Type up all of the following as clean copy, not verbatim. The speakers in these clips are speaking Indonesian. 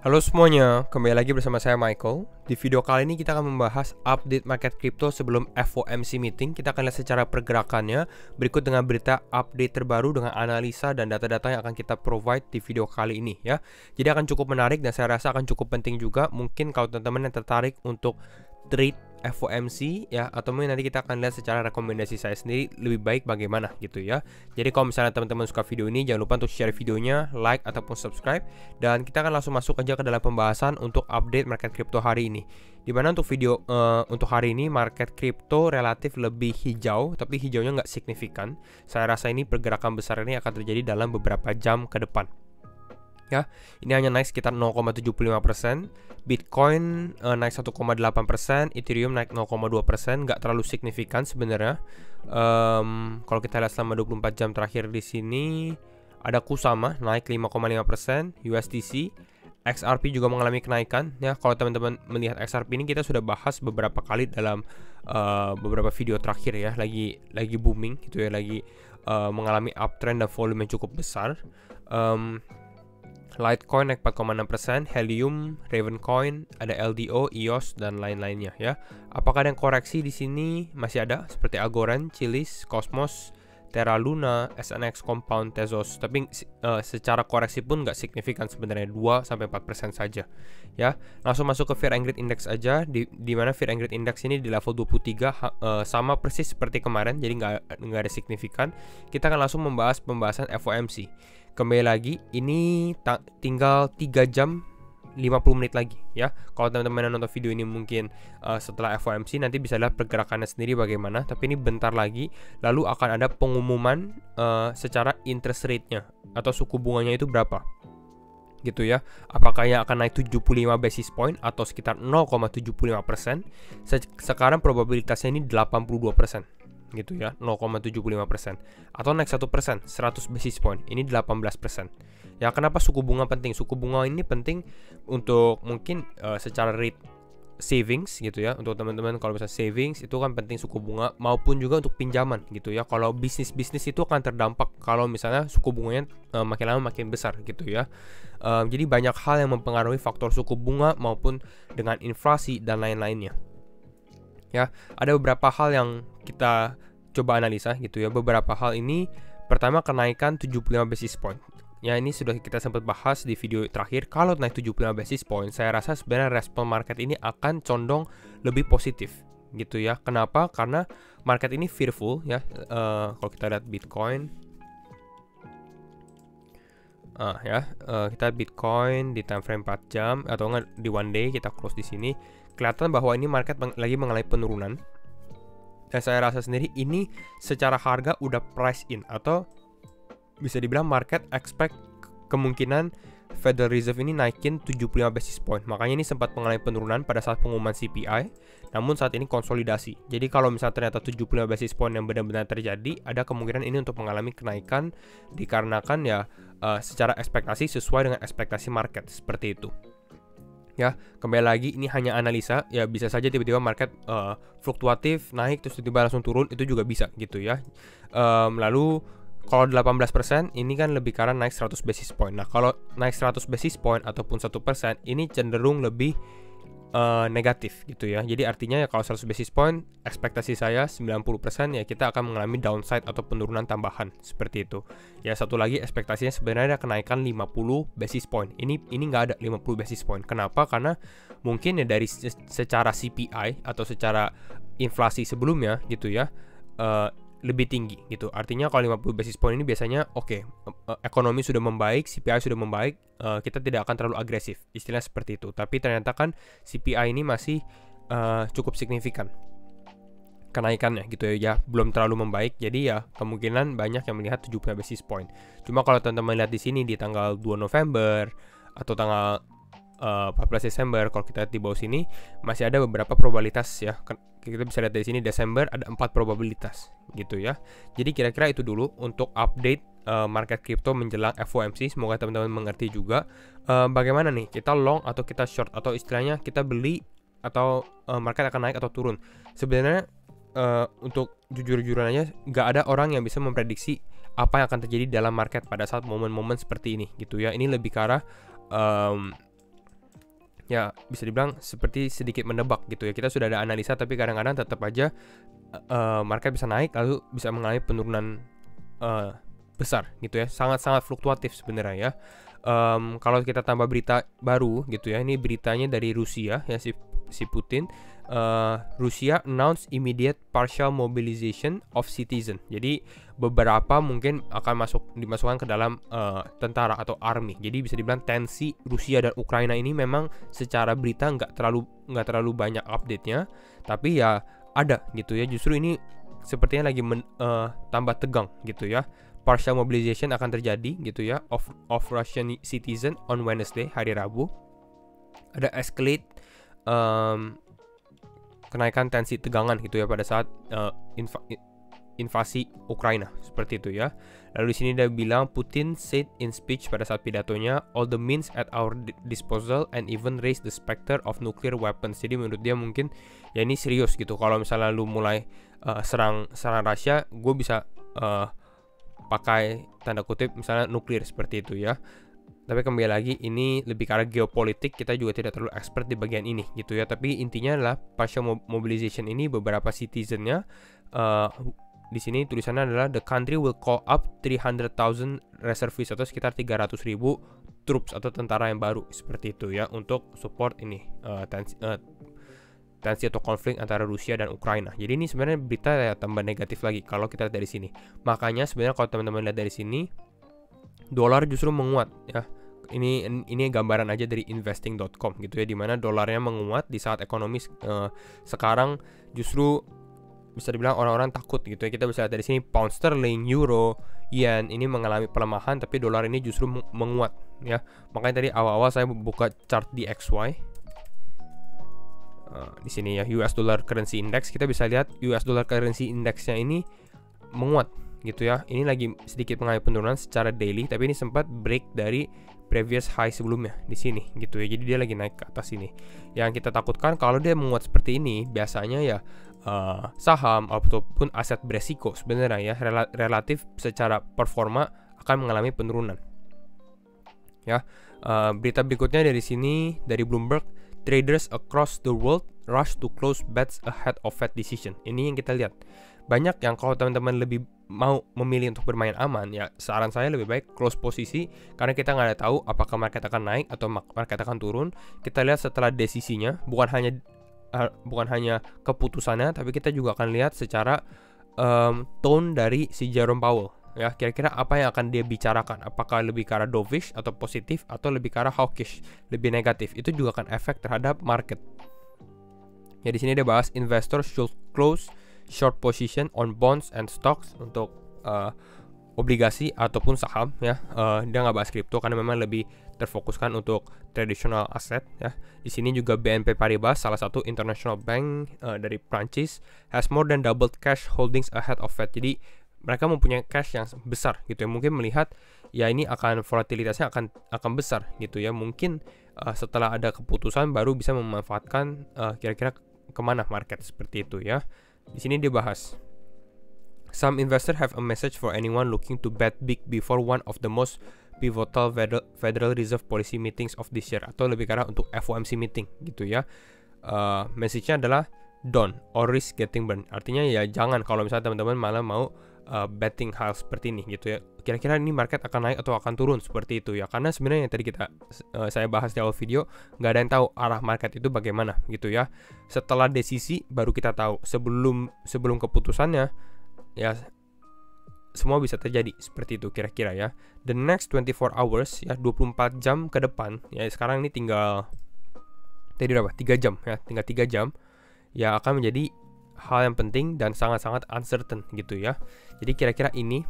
Halo semuanya, kembali lagi bersama saya Michael. Di video kali ini kita akan membahas update market crypto sebelum FOMC meeting. Kita akan lihat secara pergerakannya, berikut dengan berita update terbaru dengan analisa dan data-data yang akan kita provide di video kali ini ya. Jadi akan cukup menarik dan saya rasa akan cukup penting juga. Mungkin kalau teman-teman yang tertarik untuk trade FOMC ya, atau mungkin nanti kita akan lihat secara rekomendasi saya sendiri lebih baik bagaimana gitu ya. Jadi kalau misalnya teman-teman suka video ini, jangan lupa untuk share videonya, like ataupun subscribe, dan kita akan langsung masuk aja ke dalam pembahasan untuk update market crypto hari ini. Dimana untuk video untuk hari ini market crypto relatif lebih hijau, tapi hijaunya nggak signifikan. Saya rasa ini pergerakan besar ini akan terjadi dalam beberapa jam ke depan. Ya, ini hanya naik sekitar 0,75%, Bitcoin naik 1,8%, Ethereum naik 0,2%, nggak terlalu signifikan sebenarnya. Kalau kita lihat selama 24 jam terakhir di sini, ada Kusama naik 5,5%, USDC, XRP juga mengalami kenaikan. Ya, kalau teman-teman melihat XRP ini kita sudah bahas beberapa kali dalam beberapa video terakhir ya, lagi booming gitu ya, lagi mengalami uptrend dan volume yang cukup besar. Litecoin naik 4,6%, Helium, Ravencoin, ada LDO, EOS dan lain-lainnya ya. Apakah ada yang koreksi di sini? Masih ada seperti Algorand, Chiliz, Cosmos, Terra Luna, SNX, Compound, Tezos. Tapi secara koreksi pun nggak signifikan sebenarnya, 2-4% saja ya. Langsung masuk ke Fear and Greed Index aja, di mana Fear and Greed Index ini di level 23, sama persis seperti kemarin, jadi nggak ada signifikan. Kita akan langsung membahas pembahasan FOMC. Kembali lagi, ini tinggal 3 jam 50 menit lagi ya. Kalau teman-teman yang nonton video ini mungkin setelah FOMC nanti bisa lihat pergerakannya sendiri bagaimana. Tapi ini bentar lagi, lalu akan ada pengumuman secara interest rate-nya atau suku bunganya itu berapa gitu ya. Apakah yang akan naik 75 basis point atau sekitar 0,75%. Sekarang probabilitasnya ini 82% gitu ya, 0,75%, atau naik 1%, 100 basis point, ini 18%. Ya, kenapa suku bunga penting? Suku bunga ini penting untuk mungkin secara rate savings gitu ya. Untuk teman-teman kalau misalnya savings itu kan penting suku bunga, maupun juga untuk pinjaman gitu ya. Kalau bisnis itu akan terdampak kalau misalnya suku bunganya makin lama makin besar gitu ya. Jadi banyak hal yang mempengaruhi faktor suku bunga maupun dengan inflasi dan lain-lainnya. Ya, ada beberapa hal yang kita coba analisa gitu ya. Beberapa hal ini, pertama kenaikan 75 basis point. Ya, ini sudah kita sempat bahas di video terakhir. Kalau naik 75 basis point, saya rasa sebenarnya respon market ini akan condong lebih positif gitu ya. Kenapa? Karena market ini fearful ya. Kalau kita lihat Bitcoin, kita Bitcoin di time frame 4 jam atau enggak di one day, kita close di sini. Kelihatan bahwa ini market lagi mengalami penurunan. Dan saya rasa sendiri ini secara harga udah price in, atau bisa dibilang market expect kemungkinan Federal Reserve ini naikin 75 basis point. Makanya ini sempat mengalami penurunan pada saat pengumuman CPI, namun saat ini konsolidasi. Jadi kalau misalnya ternyata 75 basis point yang benar-benar terjadi, ada kemungkinan ini untuk mengalami kenaikan dikarenakan ya secara ekspektasi sesuai dengan ekspektasi market, seperti itu. Ya, kembali lagi ini hanya analisa ya, bisa saja tiba-tiba market fluktuatif naik terus tiba-tiba langsung turun, itu juga bisa gitu ya. Lalu kalau 18% ini kan lebih karena naik 100 basis point. Nah, kalau naik 100 basis point ataupun 1% ini cenderung lebih negatif gitu ya. Jadi artinya ya kalau 100 basis point ekspektasi saya 90% ya kita akan mengalami downside atau penurunan tambahan seperti itu. Ya, satu lagi ekspektasinya sebenarnya kenaikan 50 basis point. Ini nggak ada 50 basis point. Kenapa? Karena mungkin ya dari secara CPI atau secara inflasi sebelumnya gitu ya, lebih tinggi gitu. Artinya kalau 50 basis point ini biasanya ekonomi sudah membaik, CPI sudah membaik, kita tidak akan terlalu agresif, istilah seperti itu. Tapi ternyata kan CPI ini masih cukup signifikan kenaikannya gitu ya, belum terlalu membaik. Jadi ya kemungkinan banyak yang melihat 70 basis point. Cuma kalau teman-teman lihat di sini di tanggal 2 November atau tanggal 14 Desember, kalau kita lihat di bawah sini masih ada beberapa probabilitas ya. Kita bisa lihat dari sini Desember ada 4 probabilitas gitu ya. Jadi kira-kira itu dulu untuk update market crypto menjelang FOMC. Semoga teman-teman mengerti juga bagaimana nih kita long atau kita short, atau istilahnya kita beli atau market akan naik atau turun. Sebenarnya untuk jujur-jujuran aja nggak ada orang yang bisa memprediksi apa yang akan terjadi dalam market pada saat momen-momen seperti ini gitu ya. Ini lebih ke arah ya bisa dibilang seperti sedikit menebak gitu ya. Kita sudah ada analisa tapi kadang-kadang tetap aja market bisa naik lalu bisa mengalami penurunan besar gitu ya. Sangat-sangat fluktuatif sebenarnya ya. Kalau kita tambah berita baru gitu ya, ini beritanya dari Rusia ya, si Putin. Rusia announce immediate partial mobilization of citizen. Jadi beberapa mungkin akan dimasukkan ke dalam tentara atau army. Jadi bisa dibilang tensi Rusia dan Ukraina ini memang secara berita nggak terlalu banyak update-nya, tapi ya ada gitu ya. Justru ini sepertinya lagi tambah tegang gitu ya. Partial mobilization akan terjadi gitu ya of Russian citizen on Wednesday, hari Rabu. Ada escalate kenaikan tensi tegangan gitu ya pada saat invasi Ukraina, seperti itu ya. Lalu di sini dia bilang Putin said in speech pada saat pidatonya, all the means at our disposal and even raise the specter of nuclear weapons. Jadi menurut dia mungkin ya ini serius gitu. Kalau misalnya lu mulai serang Rusia, gue bisa pakai tanda kutip misalnya nuklir, seperti itu ya. Tapi kembali lagi ini lebih ke arah geopolitik, kita juga tidak terlalu expert di bagian ini gitu ya. Tapi intinya adalah partial mobilization ini beberapa citizennya di sini tulisannya adalah the country will call up 300,000 reservists atau sekitar 300.000 troops atau tentara yang baru, seperti itu ya, untuk support ini tensi atau konflik antara Rusia dan Ukraina. Jadi ini sebenarnya berita ya tambah negatif lagi kalau kita lihat dari sini. Makanya sebenarnya kalau teman-teman lihat dari sini, dolar justru menguat ya. Ini gambaran aja dari investing.com gitu ya, dimana dolarnya menguat di saat ekonomi sekarang justru bisa dibilang orang-orang takut gitu ya. Kita bisa lihat dari sini pound sterling, euro, yen ini mengalami pelemahan, tapi dolar ini justru menguat ya. Makanya tadi awal-awal saya buka chart di XY. Di sini ya, US Dollar Currency Index, kita bisa lihat US Dollar Currency Indexnya ini menguat gitu ya. Ini lagi sedikit mengalami penurunan secara daily, tapi ini sempat break dari previous high sebelumnya di sini gitu ya. Jadi dia lagi naik ke atas ini. Yang kita takutkan kalau dia menguat seperti ini, biasanya ya saham ataupun aset beresiko sebenarnya ya relatif secara performa akan mengalami penurunan. Ya, berita berikutnya dari sini dari Bloomberg, traders across the world rush to close bets ahead of Fed decision. Ini yang kita lihat. Banyak yang kalau teman-teman lebih mau memilih untuk bermain aman, ya saran saya lebih baik close posisi, karena kita nggak ada tahu apakah market akan naik atau market akan turun. Kita lihat setelah desisinya, bukan hanya keputusannya, tapi kita juga akan lihat secara tone dari si Jerome Powell. Ya, kira-kira apa yang akan dia bicarakan? Apakah lebih ke arah dovish atau positif, atau lebih ke arah hawkish, lebih negatif? Itu juga akan efek terhadap market. Ya, di sini dia bahas investors should close short position on bonds and stocks, untuk obligasi ataupun saham ya. Dia nggak bahas kripto karena memang lebih terfokuskan untuk traditional asset ya. Di sini juga BNP Paribas, salah satu international bank dari Prancis, has more than doubled cash holdings ahead of Fed. Jadi mereka mempunyai cash yang besar gitu ya. Mungkin melihat ya ini akan volatilitasnya akan besar gitu ya. Mungkin setelah ada keputusan baru bisa memanfaatkan kira-kira kemana market, seperti itu ya. Di sini dibahas some investors have a message for anyone looking to bet big before one of the most pivotal Federal Reserve policy meetings of this year, atau lebih karena untuk FOMC meeting gitu ya. Message-nya adalah don't or risk getting burned. Artinya ya jangan kalau misalnya teman-teman malah mau betting hal seperti ini gitu ya. Kira-kira ini market akan naik atau akan turun, seperti itu ya. Karena sebenarnya yang tadi saya bahas di awal video, nggak ada yang tahu arah market itu bagaimana gitu ya. Setelah desisi baru kita tahu. Sebelum keputusannya ya semua bisa terjadi, seperti itu kira-kira ya. The next 24 hours ya, 24 jam ke depan ya. Sekarang ini tinggal tadi berapa? 3 jam ya. Tinggal 3 jam ya, akan menjadi hal yang penting dan sangat-sangat uncertain gitu ya. Jadi kira-kira ini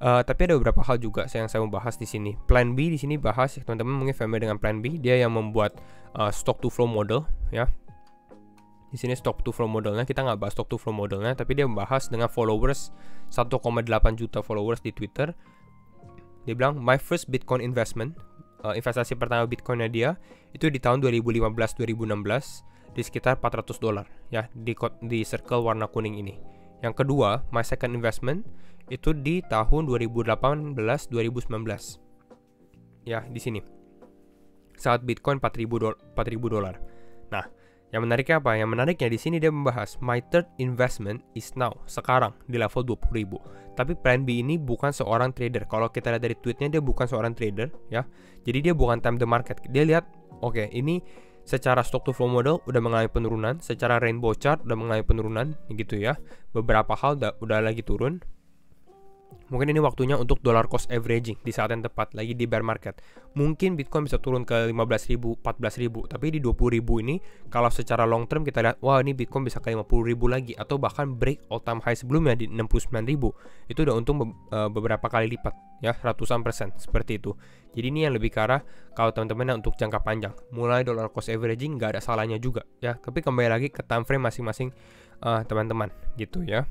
tapi ada beberapa hal juga yang saya mau bahas di sini. Plan B di sini bahas, teman-teman mungkin familiar dengan Plan B. Dia yang membuat stock to flow model ya. Di sini stock to flow modelnya, kita nggak bahas stock to flow modelnya, tapi dia membahas dengan followers 1,8 juta followers di Twitter. Dia bilang my first Bitcoin investment, investasi pertama Bitcoinnya dia itu di tahun 2015-2016 di sekitar $400 ya, di circle warna kuning ini. Yang kedua, my second investment itu di tahun 2018-2019 ya, di sini saat Bitcoin 4.000 dolar. Nah, yang menariknya apa? Yang menariknya di sini dia membahas my third investment is now, sekarang di level 20.000. Tapi Plan B ini bukan seorang trader. Kalau kita lihat dari tweetnya, dia bukan seorang trader ya. Jadi dia bukan time the market. Dia lihat, oke, ini secara stock to flow model udah mengalami penurunan, secara rainbow chart udah mengalami penurunan gitu ya. Beberapa hal udah lagi turun. Mungkin ini waktunya untuk dollar cost averaging di saat yang tepat, lagi di bear market. Mungkin Bitcoin bisa turun ke 15.000, 14.000, tapi di 20.000 ini kalau secara long term kita lihat, wah ini Bitcoin bisa ke 50.000 lagi, atau bahkan break all time high sebelumnya di 69.000. Itu udah untung beberapa kali lipat ya, ratusan persen seperti itu. Jadi ini yang lebih ke arah kalau teman-teman yang untuk jangka panjang, mulai dollar cost averaging nggak ada salahnya juga ya. Tapi kembali lagi ke time frame masing-masing teman-teman gitu ya.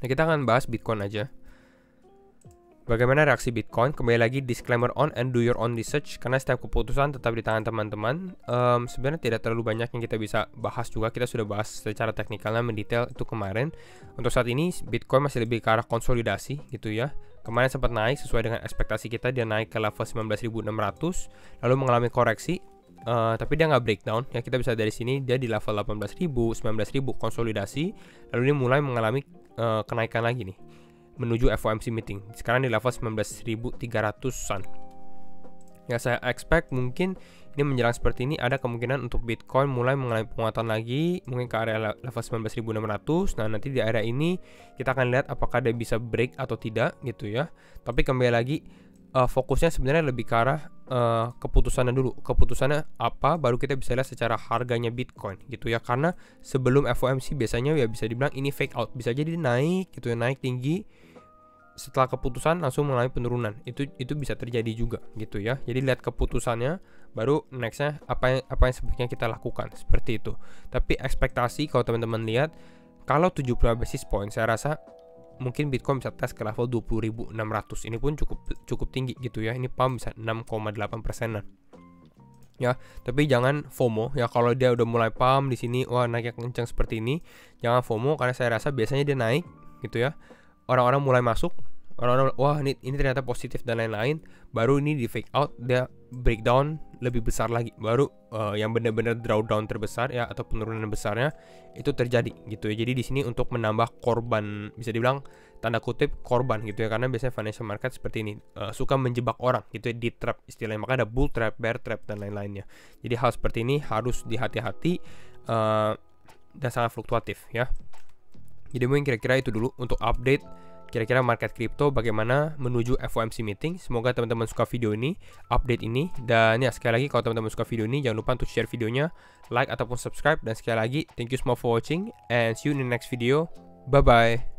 Nah, kita akan bahas Bitcoin aja. Bagaimana reaksi Bitcoin? Kembali lagi disclaimer on and do your own research, karena setiap keputusan tetap di tangan teman-teman. Sebenarnya tidak terlalu banyak yang kita bisa bahas juga. Kita sudah bahas secara teknikalnya mendetail itu kemarin. Untuk saat ini Bitcoin masih lebih ke arah konsolidasi gitu ya. Kemarin sempat naik sesuai dengan ekspektasi kita, dia naik ke level 19.600 lalu mengalami koreksi. Tapi dia nggak breakdown ya, kita bisa dari sini dia di level 18.000, 19.000 konsolidasi, lalu ini mulai mengalami kenaikan lagi nih menuju FOMC meeting. Sekarang di level 19.300-an. Ya, saya expect mungkin ini menjelang seperti ini ada kemungkinan untuk Bitcoin mulai mengalami penguatan lagi, mungkin ke area level 19.600. Nah, nanti di area ini kita akan lihat apakah dia bisa break atau tidak gitu ya. Tapi kembali lagi fokusnya sebenarnya lebih ke arah keputusannya dulu. Keputusannya apa, baru kita bisa lihat secara harganya Bitcoin gitu ya. Karena sebelum FOMC biasanya ya bisa dibilang ini fake out, bisa jadi naik gitu ya, naik tinggi, setelah keputusan langsung mengalami penurunan. Itu bisa terjadi juga gitu ya. Jadi lihat keputusannya, baru nextnya apa yang sebaiknya kita lakukan, seperti itu. Tapi ekspektasi kalau teman-teman lihat, kalau 75 basis point, saya rasa mungkin Bitcoin bisa tes ke level 20.600. Ini pun cukup tinggi gitu ya. Ini pump bisa 6,8%-an. Ya, tapi jangan FOMO ya. Kalau dia udah mulai pump di sini, wah naiknya kencang seperti ini, jangan FOMO, karena saya rasa biasanya dia naik gitu ya. Orang-orang mulai masuk, orang-orang wah ini ternyata positif dan lain-lain, baru ini di fake out, dia breakdown lebih besar lagi, baru yang benar-benar drawdown terbesar ya, atau penurunan besarnya itu terjadi gitu ya. Jadi di sini untuk menambah korban, bisa dibilang tanda kutip korban gitu ya, karena biasanya financial market seperti ini suka menjebak orang gitu ya, di trap istilahnya, maka ada bull trap, bear trap dan lain-lainnya. Jadi hal seperti ini harus dihati-hati dan sangat fluktuatif ya. Jadi mungkin kira-kira itu dulu untuk update kira-kira market crypto bagaimana menuju FOMC meeting. Semoga teman-teman suka video ini, update ini. Dan ya, sekali lagi kalau teman-teman suka video ini, jangan lupa untuk share videonya, like ataupun subscribe. Dan sekali lagi, thank you semua for watching and see you in the next video. Bye-bye.